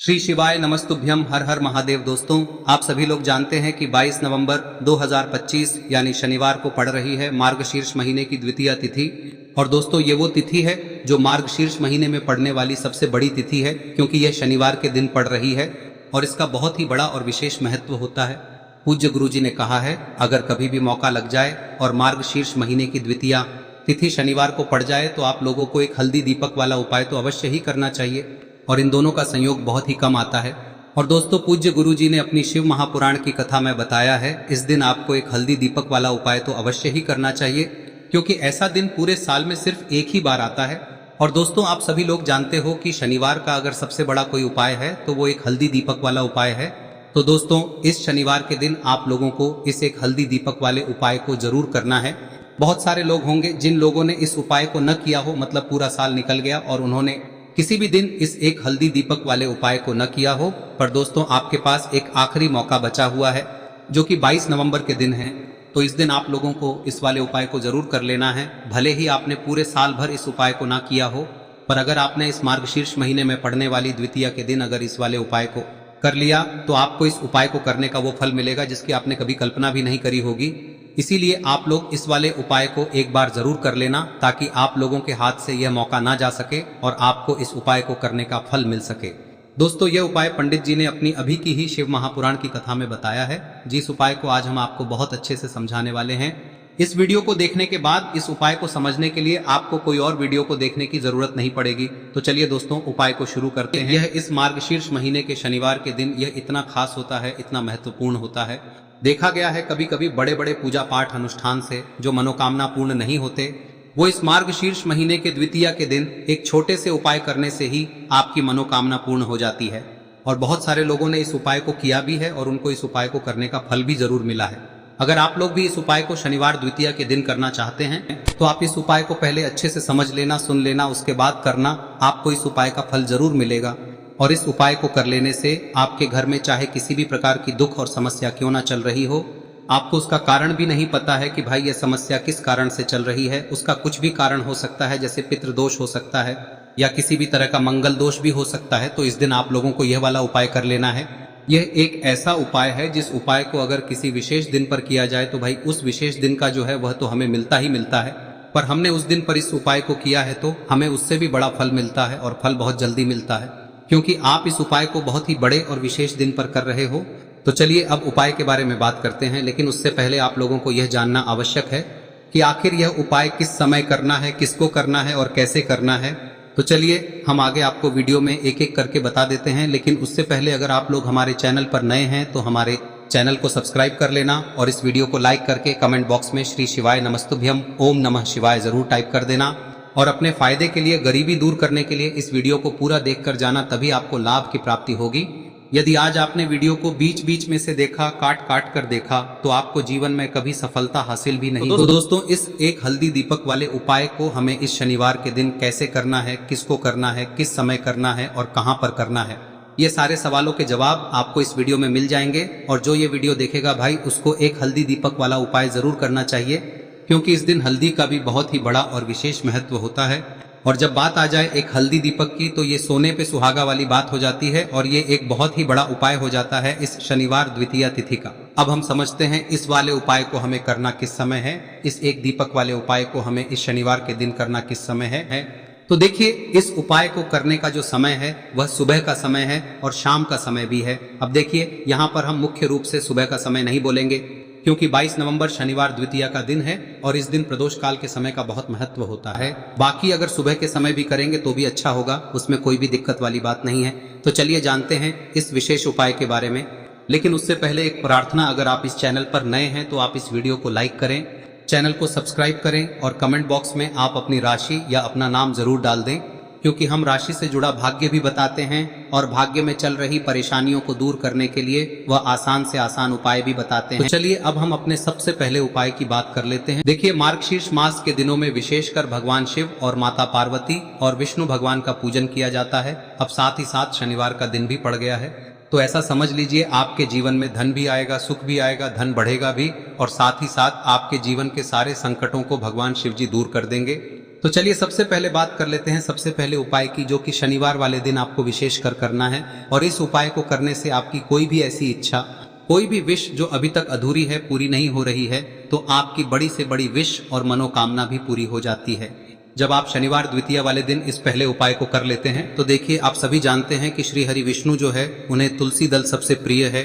श्री शिवाय नमस्तुभ्यम। हर हर महादेव। दोस्तों, आप सभी लोग जानते हैं कि 22 नवंबर 2025 यानी शनिवार को पड़ रही है मार्गशीर्ष महीने की द्वितीया तिथि। और दोस्तों, ये वो तिथि है जो मार्गशीर्ष महीने में पड़ने वाली सबसे बड़ी तिथि है, क्योंकि यह शनिवार के दिन पड़ रही है और इसका बहुत ही बड़ा और विशेष महत्व होता है। पूज्य गुरु जी ने कहा है, अगर कभी भी मौका लग जाए और मार्गशीर्ष महीने की द्वितीया तिथि शनिवार को पड़ जाए तो आप लोगों को एक हल्दी दीपक वाला उपाय तो अवश्य ही करना चाहिए, और इन दोनों का संयोग बहुत ही कम आता है। और दोस्तों, पूज्य गुरु जी ने अपनी शिव महापुराण की कथा में बताया है, इस दिन आपको एक हल्दी दीपक वाला उपाय तो अवश्य ही करना चाहिए, क्योंकि ऐसा दिन पूरे साल में सिर्फ एक ही बार आता है। और दोस्तों, आप सभी लोग जानते हो कि शनिवार का अगर सबसे बड़ा कोई उपाय है तो वो एक हल्दी दीपक वाला उपाय है। तो दोस्तों, इस शनिवार के दिन आप लोगों को इस एक हल्दी दीपक वाले उपाय को जरूर करना है। बहुत सारे लोग होंगे जिन लोगों ने इस उपाय को न किया हो, मतलब पूरा साल निकल गया और उन्होंने किसी भी दिन इस एक हल्दी दीपक वाले उपाय को न किया हो। पर दोस्तों, आपके पास एक आखिरी मौका बचा हुआ है, जो कि 22 नवंबर के दिन है। तो इस दिन आप लोगों को इस वाले उपाय को जरूर कर लेना है। भले ही आपने पूरे साल भर इस उपाय को ना किया हो, पर अगर आपने इस मार्गशीर्ष महीने में पड़ने वाली द्वितीया के दिन अगर इस वाले उपाय को कर लिया तो आपको इस उपाय को करने का वो फल मिलेगा जिसकी आपने कभी कल्पना भी नहीं करी होगी। इसीलिए आप लोग इस वाले उपाय को एक बार जरूर कर लेना, ताकि आप लोगों के हाथ से यह मौका ना जा सके और आपको इस उपाय को करने का फल मिल सके। दोस्तों, यह उपाय पंडित जी ने अपनी अभी की ही शिव महापुराण की कथा में बताया है, जिस उपाय को आज हम आपको बहुत अच्छे से समझाने वाले हैं। इस वीडियो को देखने के बाद इस उपाय को समझने के लिए आपको कोई और वीडियो को देखने की जरूरत नहीं पड़ेगी। तो चलिए दोस्तों, उपाय को शुरू करते हैं। यह इस मार्गशीर्ष महीने के शनिवार के दिन यह इतना खास होता है, इतना महत्वपूर्ण होता है। देखा गया है कभी कभी बड़े बड़े पूजा पाठ अनुष्ठान से जो मनोकामना पूर्ण नहीं होते, वो इस मार्गशीर्ष महीने के द्वितीया के दिन एक छोटे से उपाय करने से ही आपकी मनोकामना पूर्ण हो जाती है। और बहुत सारे लोगों ने इस उपाय को किया भी है और उनको इस उपाय को करने का फल भी जरूर मिला है। अगर आप लोग भी इस उपाय को शनिवार द्वितीया के दिन करना चाहते हैं तो आप इस उपाय को पहले अच्छे से समझ लेना, सुन लेना, उसके बाद करना। आपको इस उपाय का फल जरूर मिलेगा। और इस उपाय को कर लेने से आपके घर में चाहे किसी भी प्रकार की दुख और समस्या क्यों ना चल रही हो, आपको उसका कारण भी नहीं पता है कि भाई यह समस्या किस कारण से चल रही है, उसका कुछ भी कारण हो सकता है, जैसे पितृदोष हो सकता है या किसी भी तरह का मंगल दोष भी हो सकता है। तो इस दिन आप लोगों को यह वाला उपाय कर लेना है। यह एक ऐसा उपाय है जिस उपाय को अगर किसी विशेष दिन पर किया जाए तो भाई उस विशेष दिन का जो है वह तो हमें मिलता ही मिलता है, पर हमने उस दिन पर इस उपाय को किया है तो हमें उससे भी बड़ा फल मिलता है, और फल बहुत जल्दी मिलता है, क्योंकि आप इस उपाय को बहुत ही बड़े और विशेष दिन पर कर रहे हो। तो चलिए अब उपाय के बारे में बात करते हैं, लेकिन उससे पहले आप लोगों को यह जानना आवश्यक है कि आखिर यह उपाय किस समय करना है, किसको करना है और कैसे करना है। तो चलिए हम आगे आपको वीडियो में एक एक करके बता देते हैं, लेकिन उससे पहले अगर आप लोग हमारे चैनल पर नए हैं तो हमारे चैनल को सब्सक्राइब कर लेना और इस वीडियो को लाइक करके कमेंट बॉक्स में श्री शिवाय नमस्तुभ्यम ओम नमः शिवाय जरूर टाइप कर देना। और अपने फायदे के लिए, गरीबी दूर करने के लिए इस वीडियो को पूरा देखकर जाना, तभी आपको लाभ की प्राप्ति होगी। यदि आज आपने वीडियो को बीच बीच में से देखा, काट काट कर देखा, तो आपको जीवन में कभी सफलता हासिल भी नहीं। तो दोस्तों, इस एक हल्दी दीपक वाले उपाय को हमें इस शनिवार के दिन कैसे करना है, किसको करना है, किस समय करना है और कहां पर करना है, ये सारे सवालों के जवाब आपको इस वीडियो में मिल जाएंगे। और जो ये वीडियो देखेगा भाई, उसको एक हल्दी दीपक वाला उपाय जरूर करना चाहिए, क्योंकि इस दिन हल्दी का भी बहुत ही बड़ा और विशेष महत्व होता है। और जब बात आ जाए एक हल्दी दीपक की, तो ये सोने पे सुहागा वाली बात हो जाती है और ये एक बहुत ही बड़ा उपाय हो जाता है इस शनिवार द्वितीया तिथि का। अब हम समझते हैं इस वाले उपाय को हमें करना किस समय है, इस एक दीपक वाले उपाय को हमें इस शनिवार के दिन करना किस समय है। तो देखिए, इस उपाय को करने का जो समय है वह सुबह का समय है और शाम का समय भी है। अब देखिए, यहाँ पर हम मुख्य रूप से सुबह का समय नहीं बोलेंगे, क्योंकि 22 नवंबर शनिवार द्वितीया का दिन है और इस दिन प्रदोष काल के समय का बहुत महत्व होता है। बाकी अगर सुबह के समय भी करेंगे तो भी अच्छा होगा, उसमें कोई भी दिक्कत वाली बात नहीं है। तो चलिए जानते हैं इस विशेष उपाय के बारे में। लेकिन उससे पहले एक प्रार्थना, अगर आप इस चैनल पर नए हैं तो आप इस वीडियो को लाइक करें, चैनल को सब्सक्राइब करें और कमेंट बॉक्स में आप अपनी राशि या अपना नाम जरूर डाल दें, क्योंकि हम राशि से जुड़ा भाग्य भी बताते हैं और भाग्य में चल रही परेशानियों को दूर करने के लिए वह आसान से आसान उपाय भी बताते हैं। तो चलिए अब हम अपने सबसे पहले उपाय की बात कर लेते हैं। देखिए, मार्गशीर्ष मास के दिनों में विशेषकर भगवान शिव और माता पार्वती और विष्णु भगवान का पूजन किया जाता है। अब साथ ही साथ शनिवार का दिन भी पड़ गया है, तो ऐसा समझ लीजिए आपके जीवन में धन भी आएगा, सुख भी आएगा, धन बढ़ेगा भी, और साथ ही साथ आपके जीवन के सारे संकटों को भगवान शिव जी दूर कर देंगे। तो चलिए सबसे पहले बात कर लेते हैं सबसे पहले उपाय की, जो कि शनिवार वाले दिन आपको विशेष कर करना है। और इस उपाय को करने से आपकी कोई भी ऐसी इच्छा, कोई भी विश जो अभी तक अधूरी है, पूरी नहीं हो रही है, तो आपकी बड़ी से बड़ी विश और मनोकामना भी पूरी हो जाती है जब आप शनिवार द्वितीया वाले दिन इस पहले उपाय को कर लेते हैं। तो देखिए, आप सभी जानते हैं कि श्री हरि विष्णु जो है उन्हें तुलसी दल सबसे प्रिय है।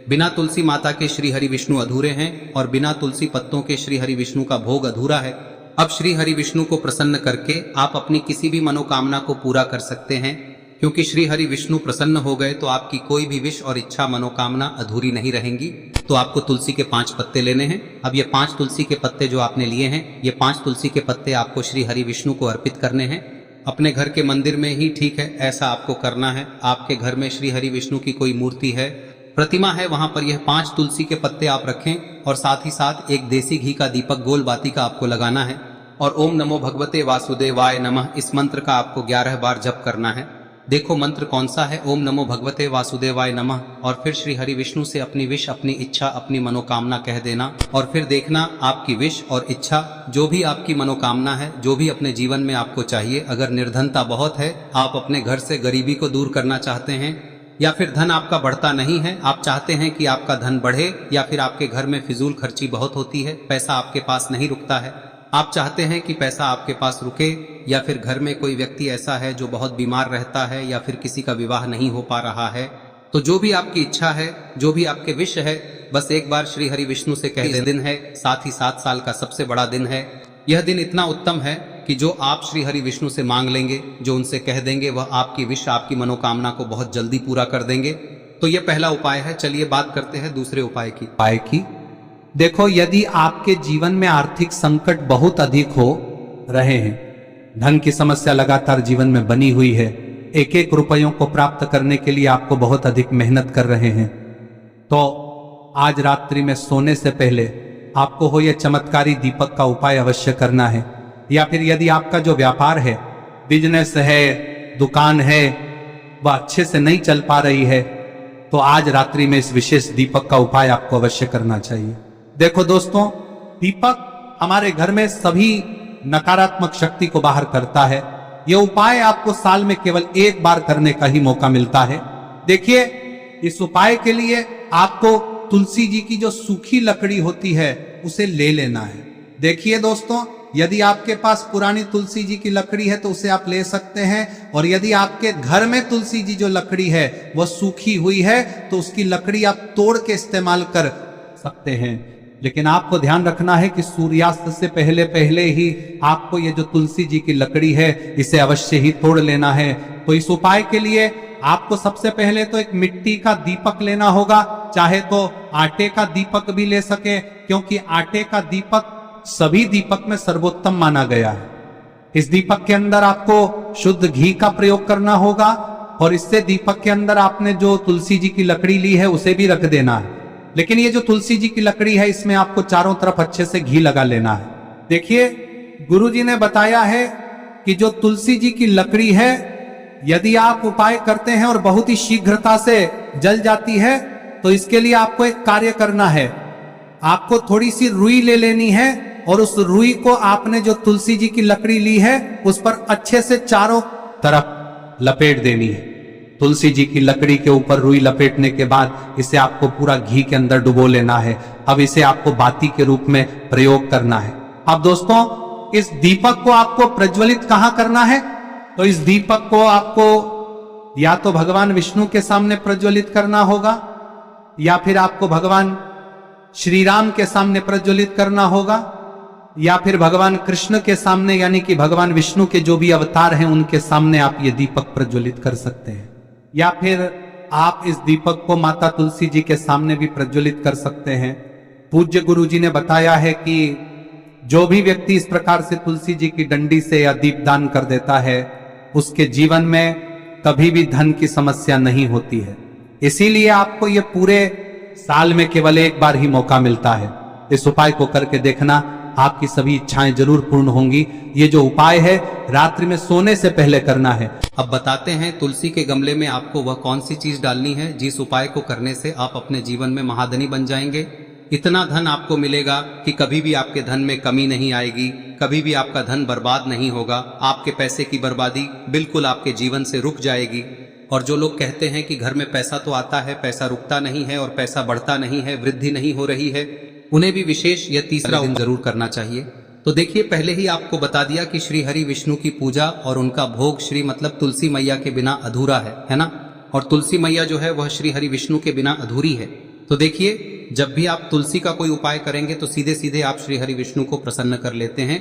बिना तुलसी माता के श्री हरि विष्णु अधूरे हैं और बिना तुलसी पत्तों के श्री हरि विष्णु का भोग अधूरा है। अब श्री हरि विष्णु को प्रसन्न करके आप अपनी किसी भी मनोकामना को पूरा कर सकते हैं, क्योंकि श्री हरि विष्णु प्रसन्न हो गए तो आपकी कोई भी विश और इच्छा मनोकामना अधूरी नहीं रहेंगी। तो आपको तुलसी के 5 पत्ते लेने हैं। अब ये 5 तुलसी के पत्ते जो आपने लिए हैं, ये 5 तुलसी के पत्ते आपको श्री हरि विष्णु को अर्पित करने हैं। अपने घर के मंदिर में ही ठीक है, ऐसा आपको करना है। आपके घर में श्री हरि विष्णु की कोई मूर्ति है, प्रतिमा है, वहां पर यह 5 तुलसी के पत्ते आप रखें और साथ ही साथ एक देसी घी का दीपक गोल बाती का आपको लगाना है और ओम नमो भगवते वासुदेवाय नमः इस मंत्र का आपको 11 बार जप करना है। देखो मंत्र कौन सा है, ओम नमो भगवते वासुदेवाय नमः, और फिर श्री हरि विष्णु से अपनी विश, अपनी इच्छा, अपनी मनोकामना कह देना और फिर देखना आपकी विश और इच्छा, जो भी आपकी मनोकामना है, जो भी अपने जीवन में आपको चाहिए। अगर निर्धनता बहुत है, आप अपने घर से गरीबी को दूर करना चाहते हैं, या फिर धन आपका बढ़ता नहीं है, आप चाहते हैं कि आपका धन बढ़े, या फिर आपके घर में फिजूल खर्ची बहुत होती है, पैसा आपके पास नहीं रुकता है, आप चाहते हैं कि पैसा आपके पास रुके, या फिर घर में कोई व्यक्ति ऐसा है जो बहुत बीमार रहता है, या फिर किसी का विवाह नहीं हो पा रहा है, तो जो भी आपकी इच्छा है, जो भी आपके विश है, बस एक बार श्री हरि विष्णु से कह दें। दिन है, साथ ही 7 साल का सबसे बड़ा दिन है। यह दिन इतना उत्तम है कि जो आप श्री हरि विष्णु से मांग लेंगे, जो उनसे कह देंगे, वह आपकी विश, आपकी मनोकामना को बहुत जल्दी पूरा कर देंगे। तो यह पहला उपाय है। चलिए बात करते हैं दूसरे उपाय की। देखो, यदि आपके जीवन में आर्थिक संकट बहुत अधिक हो रहे हैं, धन की समस्या लगातार जीवन में बनी हुई है, एक एक रुपयों को प्राप्त करने के लिए आपको बहुत अधिक मेहनत कर रहे हैं, तो आज रात्रि में सोने से पहले आपको हो यह चमत्कारी दीपक का उपाय अवश्य करना है। या फिर यदि आपका जो व्यापार है, बिजनेस है, दुकान है, वह अच्छे से नहीं चल पा रही है, तो आज रात्रि में इस विशेष दीपक का उपाय आपको अवश्य करना चाहिए। देखो दोस्तों, दीपक हमारे घर में सभी नकारात्मक शक्ति को बाहर करता है। यह उपाय आपको साल में केवल एक बार करने का ही मौका मिलता है। देखिए, इस उपाय के लिए आपको तुलसी जी की जो सूखी लकड़ी होती है उसे ले लेना है। देखिए दोस्तों, यदि आपके पास पुरानी तुलसी जी की लकड़ी है तो उसे आप ले सकते हैं, और यदि आपके घर में तुलसी जी जो लकड़ी है वह सूखी हुई है तो उसकी लकड़ी आप तोड़ के इस्तेमाल कर सकते हैं। लेकिन आपको ध्यान रखना है कि सूर्यास्त से पहले पहले ही आपको ये जो तुलसी जी की लकड़ी है इसे अवश्य ही तोड़ लेना है। तो इस उपाय के लिए आपको सबसे पहले तो एक मिट्टी का दीपक लेना होगा, चाहे तो आटे का दीपक भी ले सके, क्योंकि आटे का दीपक सभी दीपक में सर्वोत्तम माना गया है। इस दीपक के अंदर आपको शुद्ध घी का प्रयोग करना होगा, और इससे दीपक के अंदर आपने जो तुलसी जी की लकड़ी ली है उसे भी रख देना है। लेकिन ये जो तुलसी जी की लकड़ी है, इसमें आपको चारों तरफ अच्छे से घी लगा लेना है। देखिए, गुरुजी ने बताया है कि जो तुलसी जी की लकड़ी है, यदि आप उपाय करते हैं और बहुत ही शीघ्रता से जल जाती है, तो इसके लिए आपको एक कार्य करना है। आपको थोड़ी सी रुई ले लेनी है और उस रुई को आपने जो तुलसी जी की लकड़ी ली है उस पर अच्छे से चारों तरफ लपेट देनी है। तुलसी जी की लकड़ी के ऊपर रुई लपेटने के बाद इसे आपको पूरा घी के अंदर डुबो लेना है। अब इसे आपको बाती के रूप में प्रयोग करना है। अब दोस्तों, इस दीपक को आपको प्रज्वलित कहां करना है? तो इस दीपक को आपको या तो भगवान विष्णु के सामने प्रज्वलित करना होगा, या फिर आपको भगवान श्री राम के सामने प्रज्वलित करना होगा, या फिर भगवान कृष्ण के सामने, यानी कि भगवान विष्णु के जो भी अवतार हैं उनके सामने आप ये दीपक प्रज्वलित कर सकते हैं। या फिर आप इस दीपक को माता तुलसी जी के सामने भी प्रज्वलित कर सकते हैं। पूज्य गुरु जी ने बताया है कि जो भी व्यक्ति इस प्रकार से तुलसी जी की डंडी से या दीपदान कर देता है, उसके जीवन में कभी भी धन की समस्या नहीं होती है। इसीलिए आपको ये पूरे साल में केवल एक बार ही मौका मिलता है। इस उपाय को करके देखना, आपकी सभी इच्छाएं जरूर पूर्ण होंगी। ये जो उपाय है रात्रि में सोने से पहले करना है। अब बताते हैं तुलसी के गमले में आपको वह कौन सी चीज डालनी है जिस उपाय को करने से आप अपने जीवन में महाधनी बन जाएंगे। इतना धन आपको मिलेगा कि कभी भी आपके धन में कमी नहीं आएगी, कभी भी आपका धन बर्बाद नहीं होगा। आपके पैसे की बर्बादी बिल्कुल आपके जीवन से रुक जाएगी। और जो लोग कहते हैं कि घर में पैसा तो आता है, पैसा रुकता नहीं है और पैसा बढ़ता नहीं है, वृद्धि नहीं हो रही है, उन्हें भी विशेष यह तीसरा दिन जरूर करना चाहिए। तो देखिए, पहले ही आपको बता दिया कि श्री हरि विष्णु की पूजा और उनका भोग श्री मतलब तुलसी मैया के बिना अधूरा है ना। और तुलसी मैया जो है वह श्री हरि विष्णु के बिना अधूरी है। तो देखिए, जब भी आप तुलसी का कोई उपाय करेंगे तो सीधे सीधे आप श्री हरि विष्णु को प्रसन्न कर लेते हैं।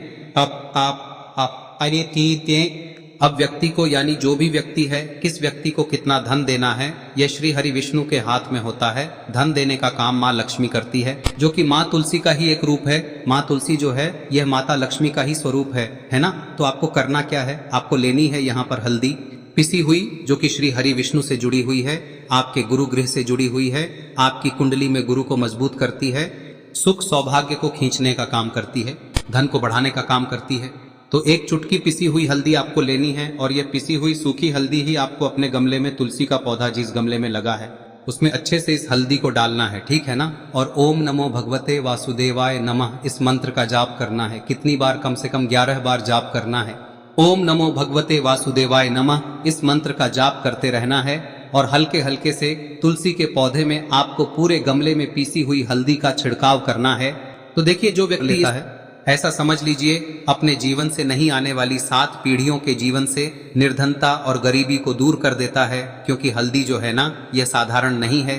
अब व्यक्ति को, यानी जो भी व्यक्ति है, किस व्यक्ति को कितना धन देना है, यह श्री हरि विष्णु के हाथ में होता है। धन देने का काम माँ लक्ष्मी करती है, जो कि माँ तुलसी का ही एक रूप है। माँ तुलसी जो है यह माता लक्ष्मी का ही स्वरूप है ना। तो आपको करना क्या है, आपको लेनी है यहाँ पर हल्दी पिसी हुई, जो कि श्री हरि विष्णु से जुड़ी हुई है, आपके गुरु गृह से जुड़ी हुई है, आपकी कुंडली में गुरु को मजबूत करती है, सुख सौभाग्य को खींचने का काम करती है, धन को बढ़ाने का काम करती है। तो एक चुटकी पिसी हुई हल्दी आपको लेनी है और यह पिसी हुई सूखी हल्दी ही आपको अपने गमले में, तुलसी का पौधा जिस गमले में लगा है उसमें अच्छे से इस हल्दी को डालना है, ठीक है ना। और ओम नमो भगवते वासुदेवाय नमः इस मंत्र का जाप करना है। कितनी बार? कम से कम 11 बार जाप करना है। ओम नमो भगवते वासुदेवाय नमः इस मंत्र का जाप करते रहना है और हल्के हल्के से तुलसी के पौधे में आपको पूरे गमले में पीसी हुई हल्दी का छिड़काव करना है। तो देखिए, जो व्यक्ति लेता है, ऐसा समझ लीजिए अपने जीवन से नहीं आने वाली 7 पीढ़ियों के जीवन से निर्धनता और गरीबी को दूर कर देता है। क्योंकि हल्दी जो है ना, यह साधारण नहीं है।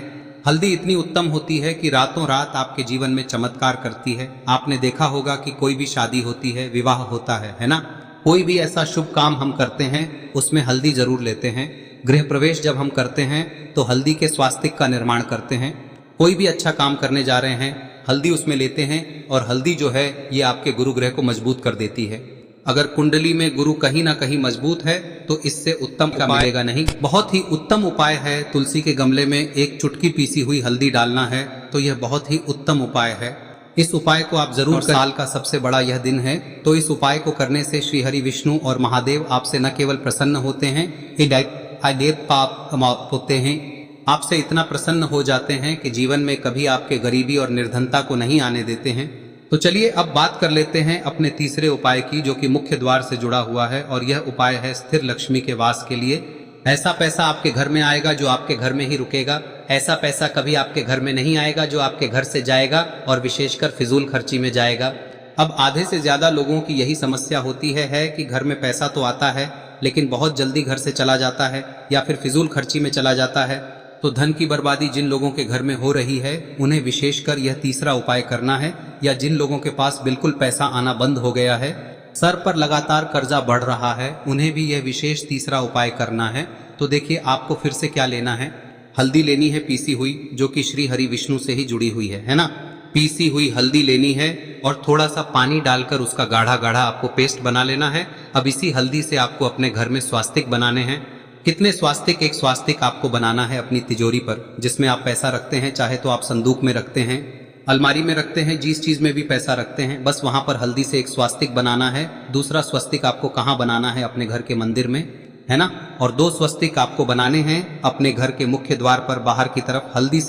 हल्दी इतनी उत्तम होती है कि रातों रात आपके जीवन में चमत्कार करती है। आपने देखा होगा कि कोई भी शादी होती है, विवाह होता है ना, कोई भी ऐसा शुभ काम हम करते हैं उसमें हल्दी जरूर लेते हैं। गृह प्रवेश जब हम करते हैं तो हल्दी के स्वास्तिक का निर्माण करते हैं। कोई भी अच्छा काम करने जा रहे हैं, हल्दी उसमें लेते हैं और हल्दी जो है ये आपके गुरु ग्रह को मजबूत कर देती है। अगर कुंडली में गुरु कहीं ना कहीं मजबूत है तो इससे उत्तम क्या मिलेगा नहीं। बहुत ही उत्तम उपाय है। तुलसी के गमले में एक चुटकी पीसी हुई हल्दी डालना है, तो यह बहुत ही उत्तम उपाय है। इस उपाय को आप जरूर करें। साल का सबसे बड़ा यह दिन है, तो इस उपाय को करने से श्री हरि विष्णु और महादेव आपसे न केवल प्रसन्न होते हैं, होते हैं, आपसे इतना प्रसन्न हो जाते हैं कि जीवन में कभी आपके गरीबी और निर्धनता को नहीं आने देते हैं। तो चलिए अब बात कर लेते हैं अपने तीसरे उपाय की, जो कि मुख्य द्वार से जुड़ा हुआ है। और यह उपाय है स्थिर लक्ष्मी के वास के लिए। ऐसा पैसा आपके घर में आएगा जो आपके घर में ही रुकेगा। ऐसा पैसा कभी आपके घर में नहीं आएगा जो आपके घर से जाएगा और विशेषकर फिजूल खर्ची में जाएगा। अब आधे से ज्यादा लोगों की यही समस्या होती है कि घर में पैसा तो आता है लेकिन बहुत जल्दी घर से चला जाता है या फिर फिजूल खर्ची में चला जाता है। तो धन की बर्बादी जिन लोगों के घर में हो रही है उन्हें विशेषकर यह तीसरा उपाय करना है। या जिन लोगों के पास बिल्कुल पैसा आना बंद हो गया है, सर पर लगातार कर्जा बढ़ रहा है, उन्हें भी यह विशेष तीसरा उपाय करना है। तो देखिए, आपको फिर से क्या लेना है, हल्दी लेनी है पीसी हुई, जो कि श्री हरि विष्णु से ही जुड़ी हुई है ना। पीसी हुई हल्दी लेनी है और थोड़ा सा पानी डालकर उसका गाढ़ा गाढ़ा आपको पेस्ट बना लेना है। अब इसी हल्दी से आपको अपने घर में स्वास्तिक बनाने हैं। कितने स्वास्तिक? एक स्वास्तिक आपको बनाना है अपनी तिजोरी पर, जिसमें आप पैसा रखते हैं। चाहे तो आप संदूक में रखते हैं, अलमारी में रखते हैं, जिस चीज में भी पैसा रखते हैं, बस वहां पर हल्दी से एक स्वास्तिक बनाना है। दूसरा स्वस्तिक आपको कहाँ बनाना है? अपने घर के मंदिर में, है ना। और 2 स्वस्तिक आपको बनाने हैं अपने घर के मुख्य द्वार पर बाहर की तरफ। हल्दी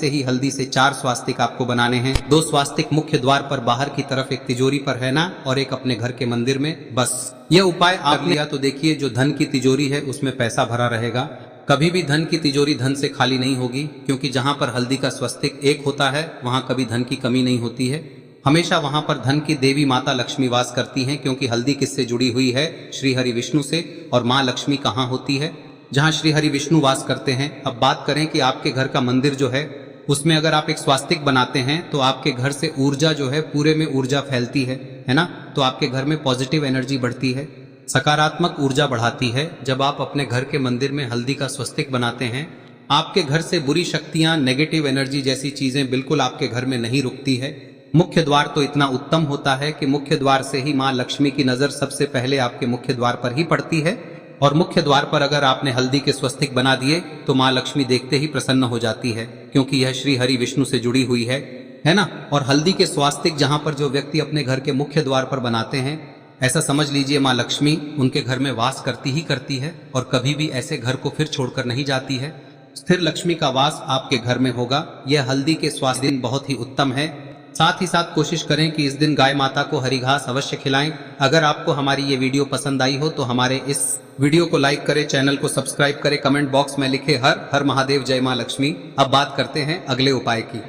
से 4 स्वास्तिक आपको बनाने हैं। 2 स्वास्तिक मुख्य द्वार पर बाहर की तरफ, एक तिजोरी पर, है ना, और एक अपने घर के मंदिर में। बस यह उपाय आप लिया तो देखिए, जो धन की तिजोरी है उसमें पैसा भरा रहेगा। कभी भी धन की तिजोरी धन से खाली नहीं होगी, क्योंकि जहां पर हल्दी का स्वस्तिक एक होता है वहां कभी धन की कमी नहीं होती है। हमेशा वहां पर धन की देवी माता लक्ष्मी वास करती हैं, क्योंकि हल्दी किससे जुड़ी हुई है? श्री हरि विष्णु से। और माँ लक्ष्मी कहाँ होती है? जहाँ श्री हरि विष्णु वास करते हैं। अब बात करें कि आपके घर का मंदिर जो है उसमें अगर आप एक स्वास्तिक बनाते हैं तो आपके घर से ऊर्जा जो है, पूरे में ऊर्जा फैलती है ना। तो आपके घर में पॉजिटिव एनर्जी बढ़ती है, सकारात्मक ऊर्जा बढ़ाती है। जब आप अपने घर के मंदिर में हल्दी का स्वस्तिक बनाते हैं, आपके घर से बुरी शक्तियां, नेगेटिव एनर्जी जैसी चीजें बिल्कुल आपके घर में नहीं रुकती है। मुख्य द्वार तो इतना उत्तम होता है कि मुख्य द्वार से ही माँ लक्ष्मी की नजर सबसे पहले आपके मुख्य द्वार पर ही पड़ती है। और मुख्य द्वार पर अगर आपने हल्दी के स्वस्तिक बना दिए तो माँ लक्ष्मी देखते ही प्रसन्न हो जाती है, क्योंकि यह श्री हरि विष्णु से जुड़ी हुई है ना। और हल्दी के स्वास्तिक जहां पर जो व्यक्ति अपने घर के मुख्य द्वार पर बनाते हैं, ऐसा समझ लीजिए माँ लक्ष्मी उनके घर में वास करती ही करती है और कभी भी ऐसे घर को फिर छोड़कर नहीं जाती है। स्थिर लक्ष्मी का वास आपके घर में होगा। यह हल्दी के स्वास्तिक बहुत ही उत्तम है। साथ ही साथ कोशिश करें कि इस दिन गाय माता को हरी घास अवश्य खिलाएं। अगर आपको हमारी ये वीडियो पसंद आई हो तो हमारे इस वीडियो को लाइक करें, चैनल को सब्सक्राइब करें, कमेंट बॉक्स में लिखे हर हर महादेव, जय मां लक्ष्मी। अब बात करते हैं अगले उपाय की।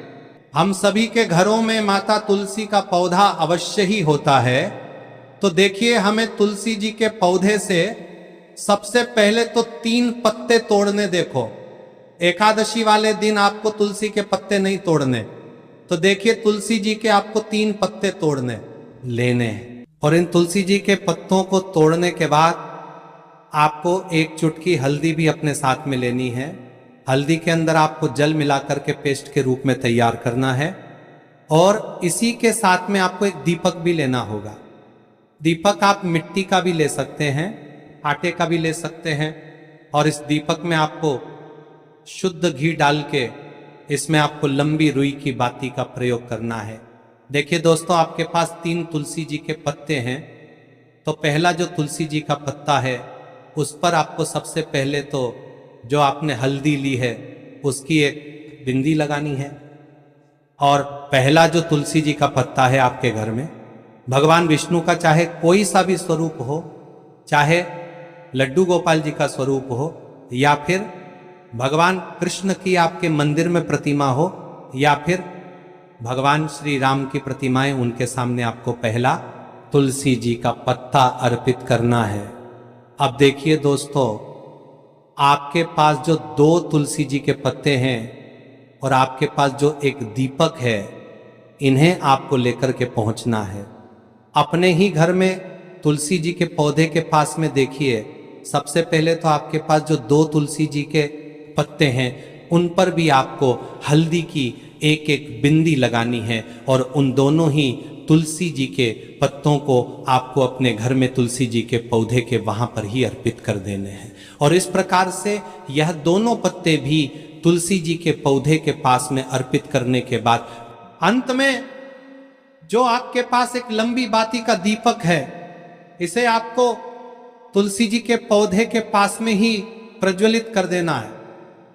हम सभी के घरों में माता तुलसी का पौधा अवश्य ही होता है। तो देखिए, हमें तुलसी जी के पौधे से सबसे पहले तो 3 पत्ते तोड़ने। देखो, एकादशी वाले दिन आपको तुलसी के पत्ते नहीं तोड़ने, तो देखिए तुलसी जी के आपको 3 पत्ते तोड़ने लेने हैं। और इन तुलसी जी के पत्तों को तोड़ने के बाद आपको 1 चुटकी हल्दी भी अपने साथ में लेनी है। हल्दी के अंदर आपको जल मिलाकर के पेस्ट के रूप में तैयार करना है। और इसी के साथ में आपको एक दीपक भी लेना होगा। दीपक आप मिट्टी का भी ले सकते हैं, आटे का भी ले सकते हैं। और इस दीपक में आपको शुद्ध घी डाल के इसमें आपको लंबी रुई की बाती का प्रयोग करना है। देखिए दोस्तों, आपके पास 3 तुलसी जी के पत्ते हैं। तो पहला जो तुलसी जी का पत्ता है उस पर आपको सबसे पहले तो जो आपने हल्दी ली है उसकी एक बिंदी लगानी है। और पहला जो तुलसी जी का पत्ता है आपके घर में, भगवान विष्णु का चाहे कोई सा भी स्वरूप हो, चाहे लड्डू गोपाल जी का स्वरूप हो, या फिर भगवान कृष्ण की आपके मंदिर में प्रतिमा हो, या फिर भगवान श्री राम की प्रतिमाएं, उनके सामने आपको पहला तुलसी जी का पत्ता अर्पित करना है। अब देखिए दोस्तों, आपके पास जो 2 तुलसी जी के पत्ते हैं और आपके पास जो एक दीपक है, इन्हें आपको लेकर के पहुंचना है। अपने ही घर में तुलसी जी के पौधे के पास में देखिए, सबसे पहले तो आपके पास जो 2 तुलसी जी के पत्ते हैं उन पर भी आपको हल्दी की एक एक बिंदी लगानी है। और उन दोनों ही तुलसी जी के पत्तों को आपको अपने घर में तुलसी जी के पौधे के वहां पर ही अर्पित कर देने हैं। और इस प्रकार से यह दोनों पत्ते भी तुलसी जी के पौधे के पास में अर्पित करने के बाद अंत में जो आपके पास एक लंबी बाती का दीपक है, इसे आपको तुलसी जी के पौधे के पास में ही प्रज्वलित कर देना है।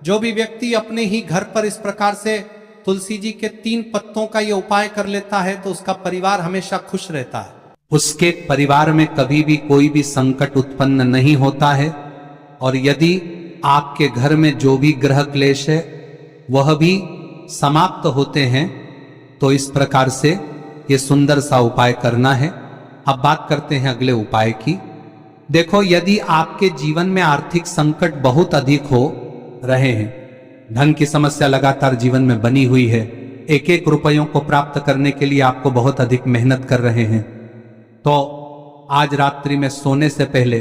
जो भी व्यक्ति अपने ही घर पर इस प्रकार से तुलसी जी के 3 पत्तों का ये उपाय कर लेता है तो उसका परिवार हमेशा खुश रहता है। उसके परिवार में कभी भी कोई भी संकट उत्पन्न नहीं होता है। और यदि आपके घर में जो भी ग्रह क्लेश है वह भी समाप्त होते हैं, तो इस प्रकार से ये सुंदर सा उपाय करना है। अब बात करते हैं अगले उपाय की। देखो, यदि आपके जीवन में आर्थिक संकट बहुत अधिक हो रहे हैं, धन की समस्या लगातार जीवन में बनी हुई है, एक एक रुपयों को प्राप्त करने के लिए आपको बहुत अधिक मेहनत कर रहे हैं, तो आज रात्रि में सोने से पहले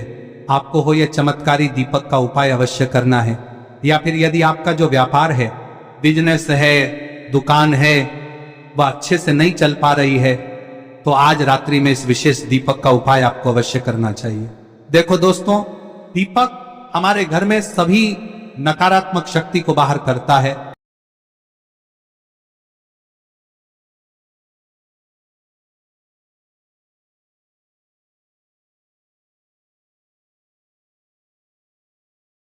आपको हो यह चमत्कारी दीपक का उपाय अवश्य करना है। या फिर यदि आपका जो व्यापार है, बिजनेस है, दुकान है, वह अच्छे से नहीं चल पा रही है, तो आज रात्रि में इस विशेष दीपक का उपाय आपको अवश्य करना चाहिए। देखो दोस्तों, दीपक हमारे घर में सभी नकारात्मक शक्ति को बाहर करता है।